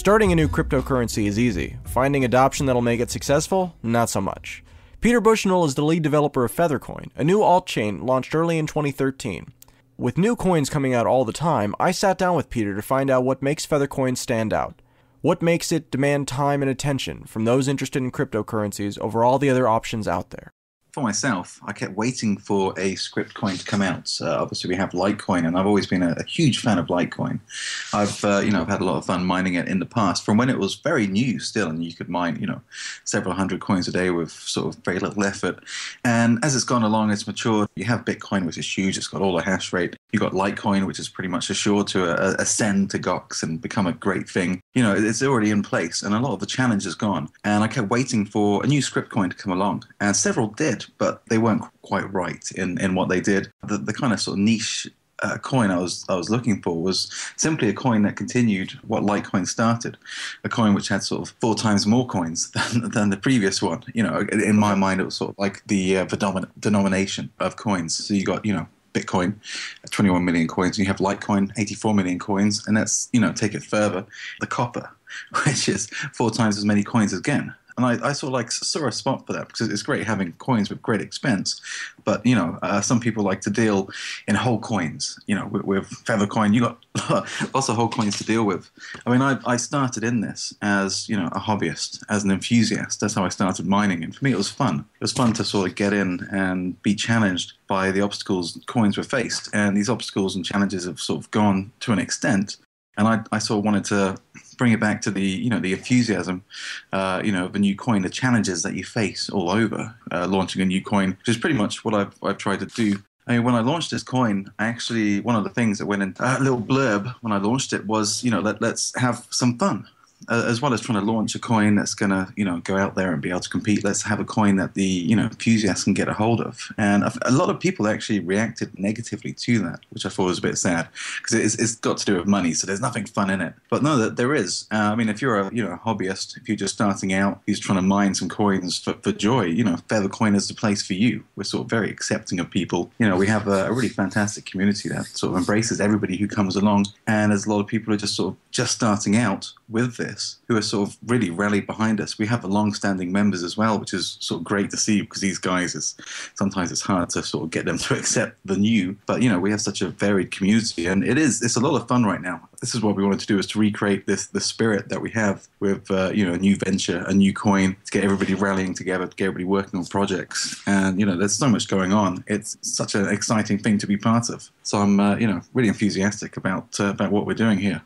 Starting a new cryptocurrency is easy. Finding adoption that'll make it successful? Not so much. Peter Bushnell is the lead developer of Feathercoin, a new altchain launched early in 2013. With new coins coming out all the time, I sat down with Peter to find out what makes Feathercoin stand out. What makes it demand time and attention from those interested in cryptocurrencies over all the other options out there. For myself, I kept waiting for a script coin to come out. Obviously, we have Litecoin, and I've always been a huge fan of Litecoin. I've I've had a lot of fun mining it in the past, from when it was very new still, and you could mine, several hundred coins a day with sort of very little effort. And as it's gone along, it's matured. You have Bitcoin, which is huge. It's got all the hash rate. You've got Litecoin, which is pretty much assured to ascend to GOX and become a great thing. It's already in place, and a lot of the challenge is gone. And I kept waiting for a new script coin to come along, and several did, but they weren't quite right in what they did. The kind of sort of niche coin I was looking for was simply a coin that continued what Litecoin started, a coin which had sort of 4 times more coins than the previous one. In my mind, it was sort of like the denomination of coins. So you got Bitcoin, 21 million coins, and you have Litecoin, 84 million coins, and that's take it further, the copper, which is 4 times as many coins again. And I sort of saw a spot for that, because it's great having coins with great expense, but some people like to deal in whole coins. With Feathercoin, you got lots of whole coins to deal with. I mean, I started in this as a hobbyist, as an enthusiast. That's how I started mining, and for me, it was fun. It was fun to sort of get in and be challenged by the obstacles coins were faced, and these obstacles and challenges have sort of gone to an extent. And I sort of wanted to bring it back to the the enthusiasm of a new coin, the challenges that you face all over launching a new coin, which is pretty much what I've tried to do. I mean, when I launched this coin, one of the things that went in a little blurb when I launched it was let's have some fun. As well as trying to launch a coin that's going to, go out there and be able to compete, let's have a coin that the, enthusiasts can get a hold of. And a lot of people actually reacted negatively to that, which I thought was a bit sad, because it's got to do with money, so there's nothing fun in it. But no, there is. I mean, if you're a hobbyist, if you're just starting out, you're just trying to mine some coins for joy, Feathercoin is the place for you. We're sort of very accepting of people. We have a really fantastic community that sort of embraces everybody who comes along. And there's a lot of people who are just sort of starting out with this, who are sort of really rallied behind us. We have the long-standing members as well, which is sort of great to see, because these guys, sometimes it's hard to sort of get them to accept the new. But, we have such a varied community, and it's a lot of fun right now. This is what we wanted to do, is to recreate the spirit that we have with, a new venture, a new coin, to get everybody rallying together, to get everybody working on projects. And, there's so much going on. It's such an exciting thing to be part of. So I'm, really enthusiastic about what we're doing here.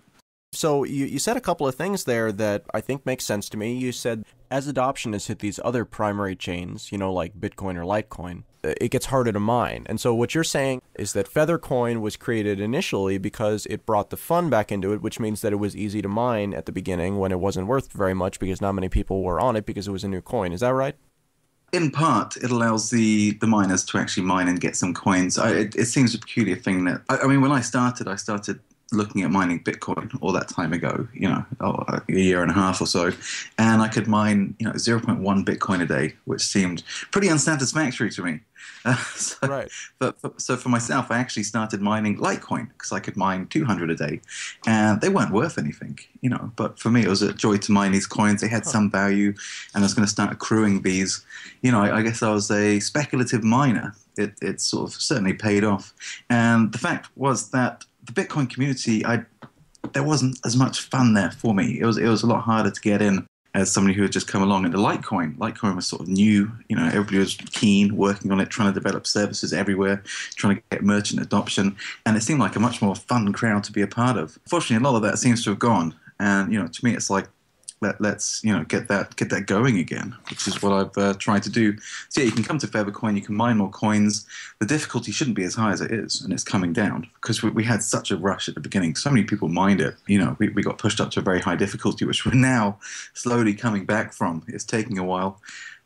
So you said a couple of things there that I think make sense to me. You said as adoption has hit these other primary chains, like Bitcoin or Litecoin, it gets harder to mine. And so what you're saying is that Feathercoin was created initially because it brought the fun back into it, which means that it was easy to mine at the beginning when it wasn't worth very much because not many people were on it because it was a new coin. Is that right? In part, it allows the miners to actually mine and get some coins. It seems a peculiar thing that, I mean, when I started looking at mining Bitcoin all that time ago, a year and a half or so, and I could mine, 0.1 Bitcoin a day, which seemed pretty unsatisfactory to me. Right. So for myself, I actually started mining Litecoin, because I could mine 200 a day, and they weren't worth anything, But for me, it was a joy to mine these coins. They had some value, and I was going to start accruing these. I guess I was a speculative miner. It sort of certainly paid off, and the fact was that the Bitcoin community, there wasn't as much fun there for me. It was a lot harder to get in as somebody who had just come along. And the Litecoin was sort of new. Everybody was keen, working on it, trying to develop services everywhere, trying to get merchant adoption. And it seemed like a much more fun crowd to be a part of. Fortunately, a lot of that seems to have gone. And, to me, it's like, let's get that going again, which is what I've tried to do. So yeah, you can come to Feathercoin, you can mine more coins. The difficulty shouldn't be as high as it is, and it's coming down, because we had such a rush at the beginning. So many people mined it. We got pushed up to a very high difficulty, which we're now slowly coming back from. It's taking a while.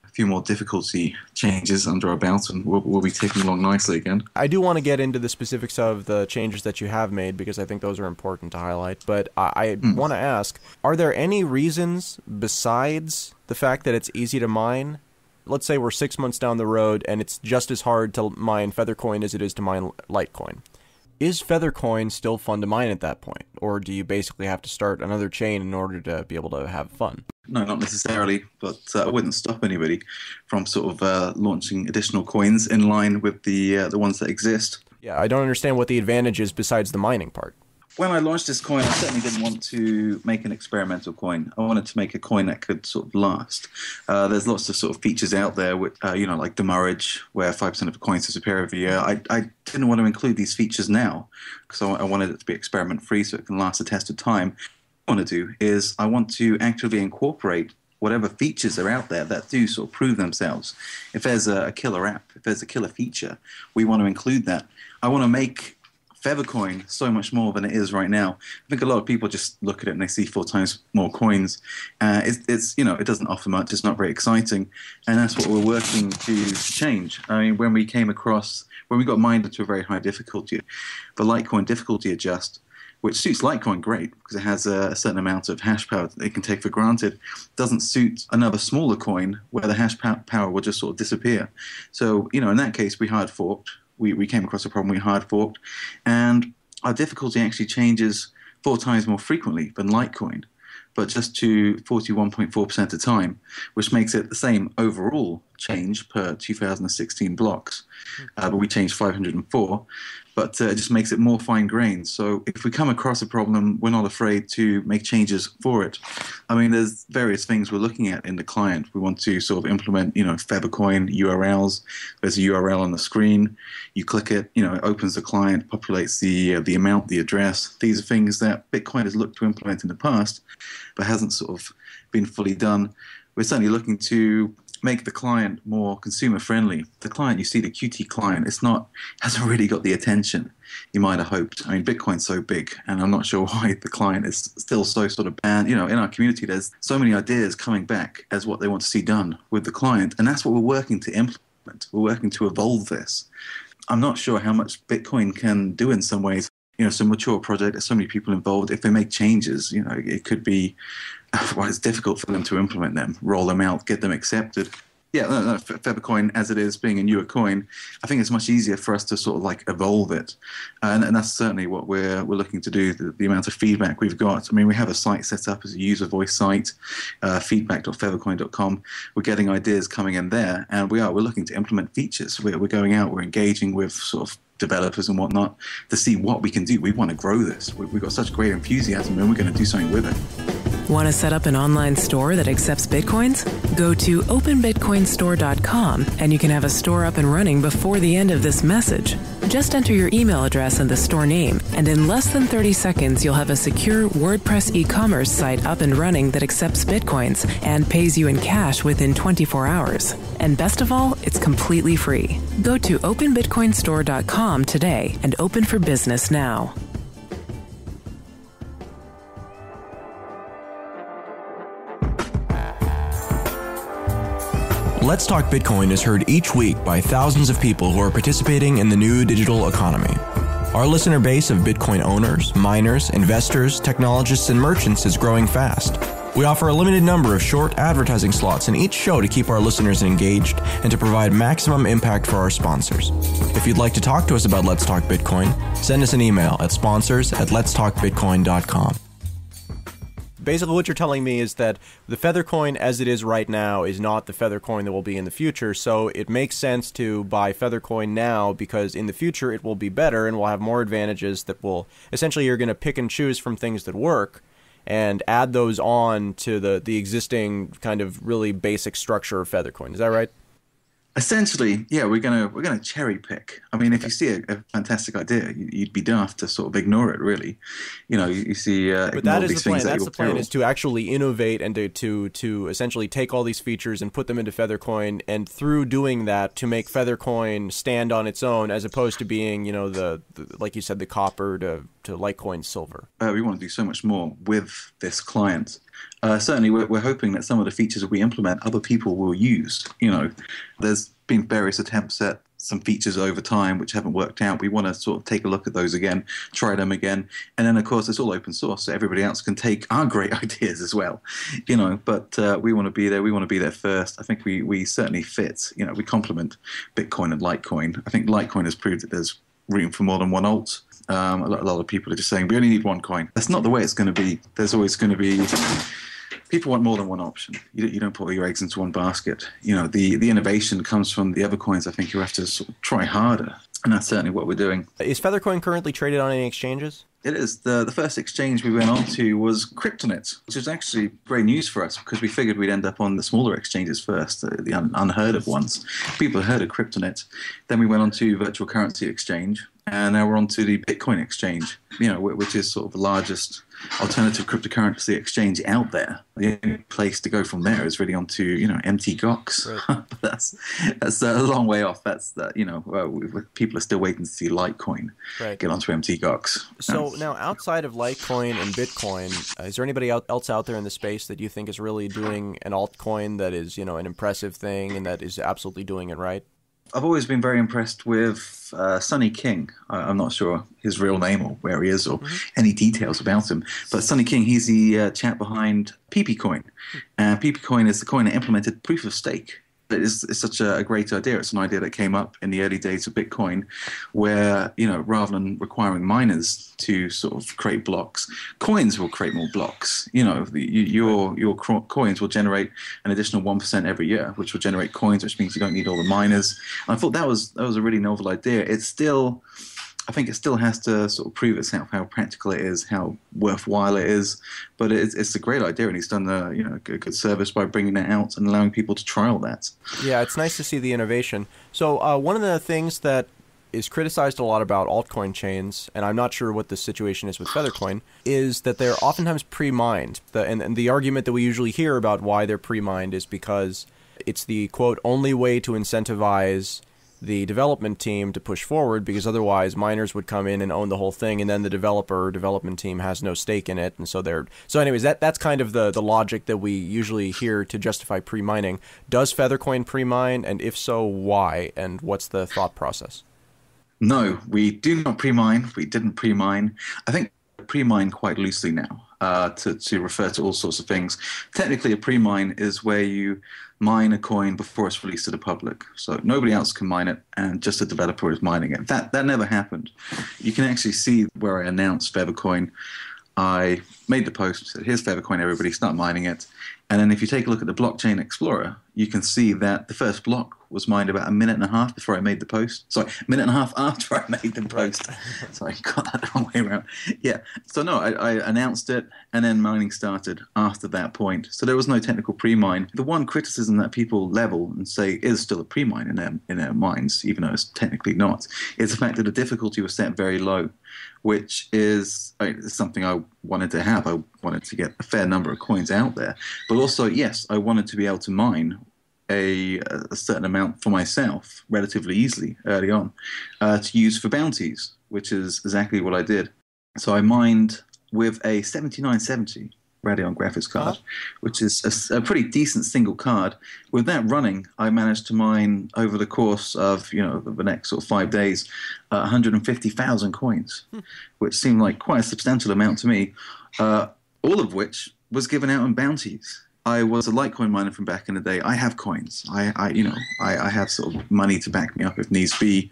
A few more difficulty changes under our belt, and we'll be ticking along nicely again. I do want to get into the specifics of the changes that you have made, because I think those are important to highlight. But I want to ask, are there any reasons besides the fact that it's easy to mine? Let's say we're 6 months down the road and it's just as hard to mine Feathercoin as it is to mine Litecoin. Is Feathercoin still fun to mine at that point? Or do you basically have to start another chain in order to be able to have fun? No, not necessarily, but I wouldn't stop anybody from sort of launching additional coins in line with the ones that exist. Yeah, I don't understand what the advantage is besides the mining part. When I launched this coin, I certainly didn't want to make an experimental coin. I wanted to make a coin that could sort of last. There's lots of sort of features out there, with, like demurrage, where 5% of the coins disappear every year. I didn't want to include these features now because I wanted it to be experiment-free so it can last the test of time. What I want to do is I want to actively incorporate whatever features are out there that do sort of prove themselves. If there's a killer app, if there's a killer feature, we want to include that. I want to make Feathercoin so much more than it is right now. I think a lot of people just look at it and they see 4 times more coins. It doesn't offer much. It's not very exciting, and that's what we're working to change. I mean, when we got mined to a very high difficulty, the Litecoin difficulty adjust, which suits Litecoin great because it has a certain amount of hash power that it can take for granted, doesn't suit another smaller coin where the hash power will just sort of disappear. So, in that case, we hard forked. We came across a problem, we hard forked, and our difficulty actually changes 4 times more frequently than Litecoin, but just to 41.4% of the time, which makes it the same overall change per 2016 blocks. But we changed 504, but it just makes it more fine-grained. So if we come across a problem, we're not afraid to make changes for it. I mean, there's various things we're looking at in the client. We want to sort of implement, Feathercoin URLs. There's a URL on the screen. You click it, it opens the client, populates the amount, the address. These are things that Bitcoin has looked to implement in the past, but hasn't sort of been fully done. We're certainly looking to make the client more consumer friendly. The client, you see, the Qt client, hasn't really got the attention you might have hoped. I mean, Bitcoin's so big, and I'm not sure why the client is still so sort of banned. In our community, there's so many ideas coming back as what they want to see done with the client, and that's what we're working to implement. We're working to evolve this. I'm not sure how much Bitcoin can do in some ways. It's a mature project. There's so many people involved. If they make changes, it could be, it's difficult for them to implement them, roll them out, get them accepted. Yeah, no, Feathercoin, as it is, being a newer coin, I think it's much easier for us to sort of like evolve it. And that's certainly what we're looking to do, the amount of feedback we've got. I mean, we have a site set up as a user voice site, feedback.feathercoin.com. We're getting ideas coming in there, and we're looking to implement features. We're going out, we're engaging with sort of developers and whatnot to see what we can do. We want to grow this. We've got such great enthusiasm, and we're going to do something with it. Want to set up an online store that accepts Bitcoins? Go to openbitcoinstore.com and you can have a store up and running before the end of this message. Just enter your email address and the store name, and in less than 30 seconds, you'll have a secure WordPress e-commerce site up and running that accepts Bitcoins and pays you in cash within 24 hours. And best of all, it's completely free. Go to openbitcoinstore.com today and open for business now. Let's Talk Bitcoin is heard each week by thousands of people who are participating in the new digital economy. Our listener base of Bitcoin owners, miners, investors, technologists, and merchants is growing fast. We offer a limited number of short advertising slots in each show to keep our listeners engaged and to provide maximum impact for our sponsors. If you'd like to talk to us about Let's Talk Bitcoin, send us an email at sponsors@letstalkbitcoin.com. Basically, what you're telling me is that the Feathercoin as it is right now is not the Feathercoin that will be in the future, so it makes sense to buy Feathercoin now because in the future it will be better and will have more advantages that will, essentially you're going to pick and choose from things that work and add those on to the existing kind of really basic structure of Feathercoin. Is that right? Essentially, yeah, we're gonna cherry pick. I mean, if you see a fantastic idea, you'd be daft to sort of ignore it. Really, you see. But that is the plan. That's the plan: is to actually innovate and to essentially take all these features and put them into Feathercoin, and through doing that, to make Feathercoin stand on its own, as opposed to being, the like you said, the copper to Litecoin silver. We want to do so much more with this client. Certainly, we're hoping that some of the features that we implement, other people will use. There's been various attempts at some features over time which haven't worked out. We want to sort of take a look at those again, try them again, and then of course it's all open source, so everybody else can take our great ideas as well. But we want to be there. We want to be there first. I think we certainly fit. We complement Bitcoin and Litecoin. I think Litecoin has proved that there's room for more than one alt. A lot of people are just saying we only need one coin. That's not the way it's going to be. There's always going to be people want more than one option. You don't put all your eggs into one basket. The innovation comes from the other coins. I think you have to sort of try harder, and that's certainly what we're doing. Is Feathercoin currently traded on any exchanges? It is. The first exchange we went on to was Kryptonite, which is actually great news for us because we figured we'd end up on the smaller exchanges first, the unheard of ones. People heard of Kryptonite. Then we went on to Virtual Currency Exchange, and now we're on to the Bitcoin Exchange, which is sort of the largest alternative cryptocurrency exchange out there. The only place to go from there is really onto MTGOX. Right. that's a long way off. People are still waiting to see Litecoin get onto MTGOX. So now, outside of Litecoin and Bitcoin, is there anybody else out there in the space that you think is really doing an altcoin that is an impressive thing and that is absolutely doing it right? I've always been very impressed with Sonny King. I'm not sure his real name or where he is or any details about him. But Sonny King, he's the chap behind PPCoin. PPCoin is the coin that implemented proof of stake. It's such a great idea. It's an idea that came up in the early days of Bitcoin where, rather than requiring miners to sort of create blocks, coins will create more blocks. Your coins will generate an additional 1% every year, which will generate coins, which means you don't need all the miners. And I thought that was a really novel idea. I think it still has to sort of prove itself, how practical it is, how worthwhile it is. But it's a great idea, and he's done a good service by bringing that out and allowing people to trial that. Yeah, it's nice to see the innovation. So one of the things that is criticized a lot about altcoin chains, and I'm not sure what the situation is with Feathercoin, is that they're oftentimes pre-mined. And the argument that we usually hear about why they're pre-mined is because it's the, quote, only way to incentivize the development team to push forward, because otherwise miners would come in and own the whole thing, and then the development team has no stake in it, and so anyways, that's kind of the logic that we usually hear to justify pre-mining. Does Feathercoin pre-mine, and if so, why, and what's the thought process? No, we do not pre-mine. We didn't pre-mine. I think pre-mine quite loosely now to refer to all sorts of things. Technically, a pre-mine is where you mine a coin before it's released to the public. So nobody else can mine it, and just a developer is mining it. That never happened. You can actually see where I announced Feathercoin. I made the post, said, here's Feathercoin, everybody, start mining it. And then if you take a look at the Blockchain Explorer, you can see that the first block was mined about a minute and a half before I made the post. Sorry, a minute and a half after I made the post. Sorry, I got that the wrong way around. Yeah, so no, I announced it, and then mining started after that point. So there was no technical pre-mine. The one criticism that people level and say is still a pre-mine in their minds, even though it's technically not, is the fact that the difficulty was set very low, which is something I wanted to have. I wanted to get a fair number of coins out there. But also, yes, I wanted to be able to mine a certain amount for myself relatively easily early on to use for bounties, which is exactly what I did. So I mined with a 7970 Radeon graphics card, which is a pretty decent single card. With that running, I managed to mine over the course of the next sort of 5 days 150,000 coins, which seemed like quite a substantial amount to me, all of which was given out in bounties. I was a Litecoin miner from back in the day. I have coins. I have sort of money to back me up if needs be.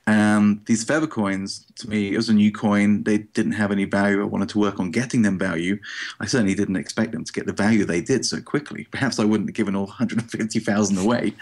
These Feathercoins, to me, it was a new coin. They didn't have any value. I wanted to work on getting them value. I certainly didn't expect them to get the value they did so quickly. Perhaps I wouldn't have given all 150,000 away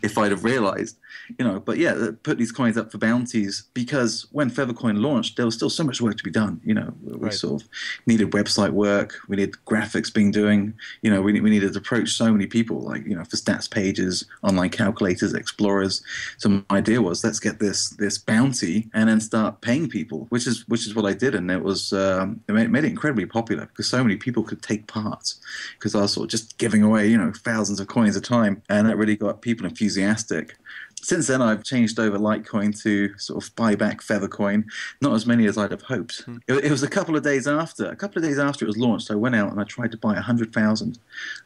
if I'd have realized. But yeah, put these coins up for bounties because when Feathercoin launched, there was still so much work to be done. We sort of needed website work. We needed graphics being doing. We needed to approach so many people, like for stats pages, online calculators, explorers. So my idea was, let's get this bounty and then start paying people, which is what I did, and it was it made it incredibly popular because so many people could take part because I was sort of just giving away thousands of coins a time, and that really got people enthusiastic. Since then, I've changed over Litecoin to sort of buy back Feathercoin. Not as many as I'd have hoped. It was a couple of days after it was launched, I went out and I tried to buy 100,000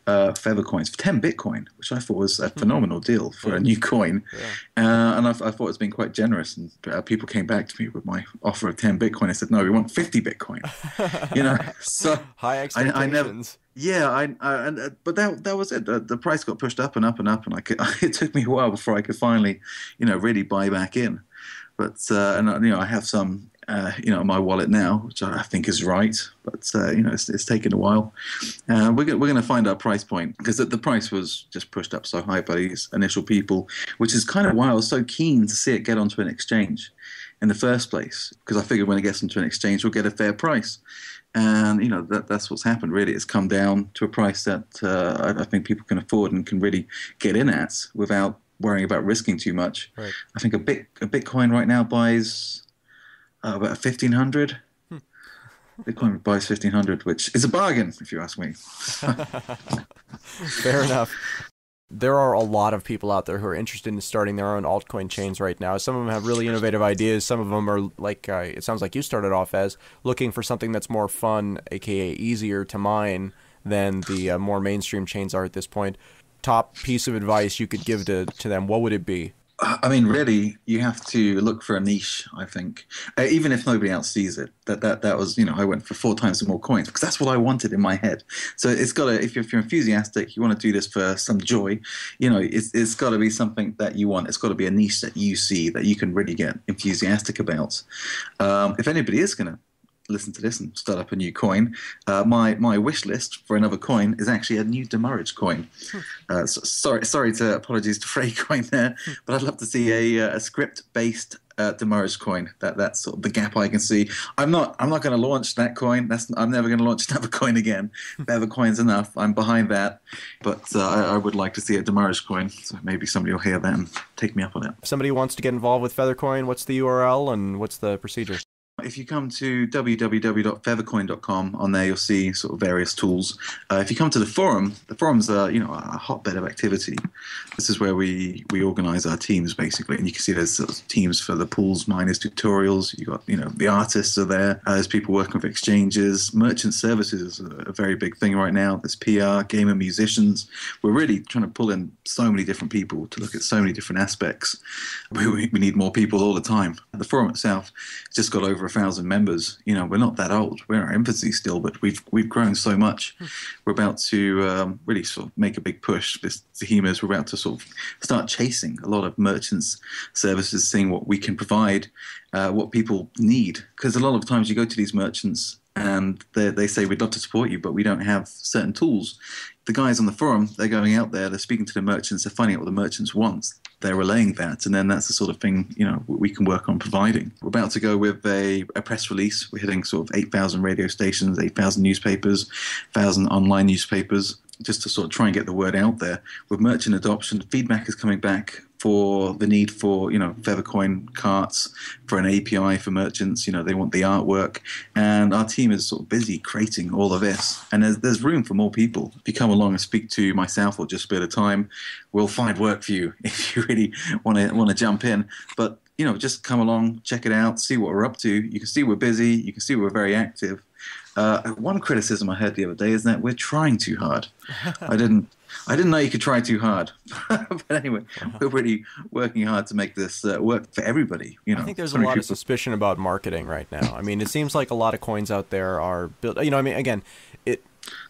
Feathercoins for 10 Bitcoin, which I thought was a phenomenal deal for a new coin. Yeah. And I thought it's been quite generous. And people came back to me with my offer of 10 Bitcoin. I said, no, we want 50 Bitcoin. So high expectations. Yeah, but that was it. The price got pushed up and up and up, and it took me a while before I could finally, really buy back in. But I have some, in my wallet now, which I think is right. But it's taken a while. We're going to find our price point because the price was just pushed up so high by these initial people, which is kind of why I was so keen to see it get onto an exchange in the first place, because I figured when it gets into an exchange, we'll get a fair price. And that's what's happened. Really, it's come down to a price that I think people can afford and can really get in at without worrying about risking too much. Right. I think a Bitcoin right now buys about 1,500. Bitcoin buys 1,500, which is a bargain if you ask me. Fair enough. There are a lot of people out there who are interested in starting their own altcoin chains right now. Some of them have really innovative ideas. Some of them are like, it sounds like you started off as, looking for something that's more fun, aka easier to mine than the more mainstream chains are at this point. Top piece of advice you could give to them, what would it be? I mean, really, you have to look for a niche, I think. Even if nobody else sees it. That was, I went for 4 times more coins because that's what I wanted in my head. So it's got to, if you're enthusiastic, you want to do this for some joy, it's got to be something that you want. It's got to be a niche that you see that you can really get enthusiastic about. If anybody is going to listen to this and start up a new coin, my wish list for another coin is actually a new demurrage coin. Apologies to Feathercoin there, but I'd love to see a script-based demurrage coin. That's sort of the gap I can see. I'm not going to launch that coin. I'm never going to launch another coin again. Feathercoin's enough. I'm behind that, but I would like to see a demurrage coin. So maybe somebody will hear that and take me up on it. If somebody wants to get involved with Feathercoin, what's the URL and what's the procedure? If you come to www.feathercoin.com, on there you'll see sort of various tools. If you come to the forums are a hotbed of activity. This is where we organize our teams basically, and you can see there's sort of teams for the pools, miners, tutorials. You got the artists are there. There's people working with exchanges. Merchant services is a very big thing right now. There's PR, gamer, musicians. We're really trying to pull in so many different people to look at so many different aspects. We need more people all the time. The forum itself has just got over 1,000 members. We're not that old. We're in our infancy still, but we've grown so much. We're about to really sort of make a big push. This Behemoths, we're about to sort of start chasing a lot of merchants services, seeing what we can provide, what people need. Because a lot of times you go to these merchants and they say, we'd love to support you, but we don't have certain tools. The guys on the forum, they're going out there, they're speaking to the merchants, they're finding out what the merchants want. They're relaying that, and then that's the sort of thing, we can work on providing. We're about to go with a press release. We're hitting sort of 8,000 radio stations, 8,000 newspapers, 1,000 online newspapers, just to sort of try and get the word out there. With merchant adoption, feedback is coming back for the need for, Feathercoin carts, for an API for merchants. They want the artwork. And our team is sort of busy creating all of this. And there's room for more people. If you come along and speak to myself or just a bit of time, we'll find work for you if you really want to jump in. But, just come along, check it out, see what we're up to. You can see we're busy. You can see we're very active. One criticism I heard the other day is that we're trying too hard. I didn't know you could try too hard. But anyway, we're really working hard to make this work for everybody. I think there's a lot of suspicion about marketing right now. I mean, it seems like a lot of coins out there are built. Again,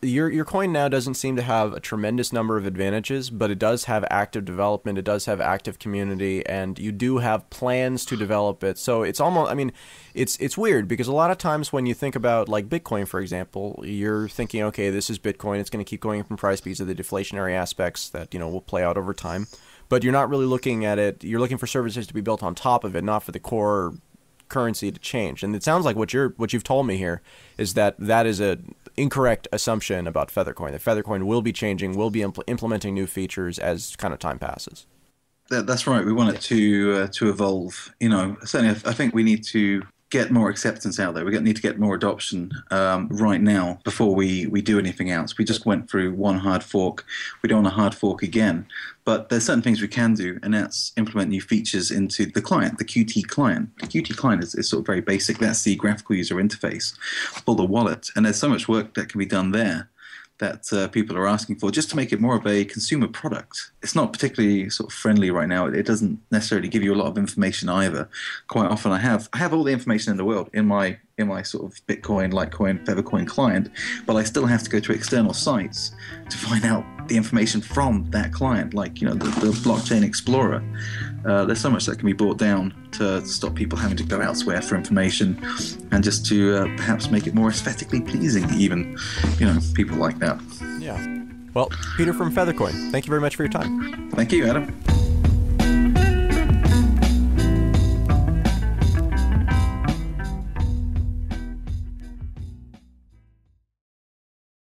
your coin now doesn't seem to have a tremendous number of advantages, but it does have active development. It does have active community, and you do have plans to develop it. So it's almost, it's weird because a lot of times when you think about like Bitcoin, for example, you're thinking, okay, this is Bitcoin. It's going to keep going up in price because of the deflationary aspects that, will play out over time. But you're not really looking at it. You're looking for services to be built on top of it, not for the core currency to change. And it sounds like what you've told me here is that is a incorrect assumption about Feathercoin. That Feathercoin will be changing, will be implementing new features as kind of time passes. That's right. We want it to evolve. Certainly, I think we need to get more acceptance out there. We need to get more adoption right now before we do anything else. We just went through one hard fork. We don't want a hard fork again. But there's certain things we can do, and that's implement new features into the client, the Qt client. The Qt client is sort of very basic. That's the graphical user interface for the wallet. And there's so much work that can be done there that people are asking for, just to make it more of a consumer product. It's not particularly sort of friendly right now. It doesn't necessarily give you a lot of information either. Quite often I have all the information in the world in my sort of Bitcoin, Litecoin, Feathercoin client, but I still have to go to external sites to find out the information from that client, like, the blockchain explorer. There's so much that can be brought down to stop people having to go elsewhere for information, and just to perhaps make it more aesthetically pleasing, even, people like that. Yeah. Well, Peter from Feathercoin, thank you very much for your time. Thank you, Adam.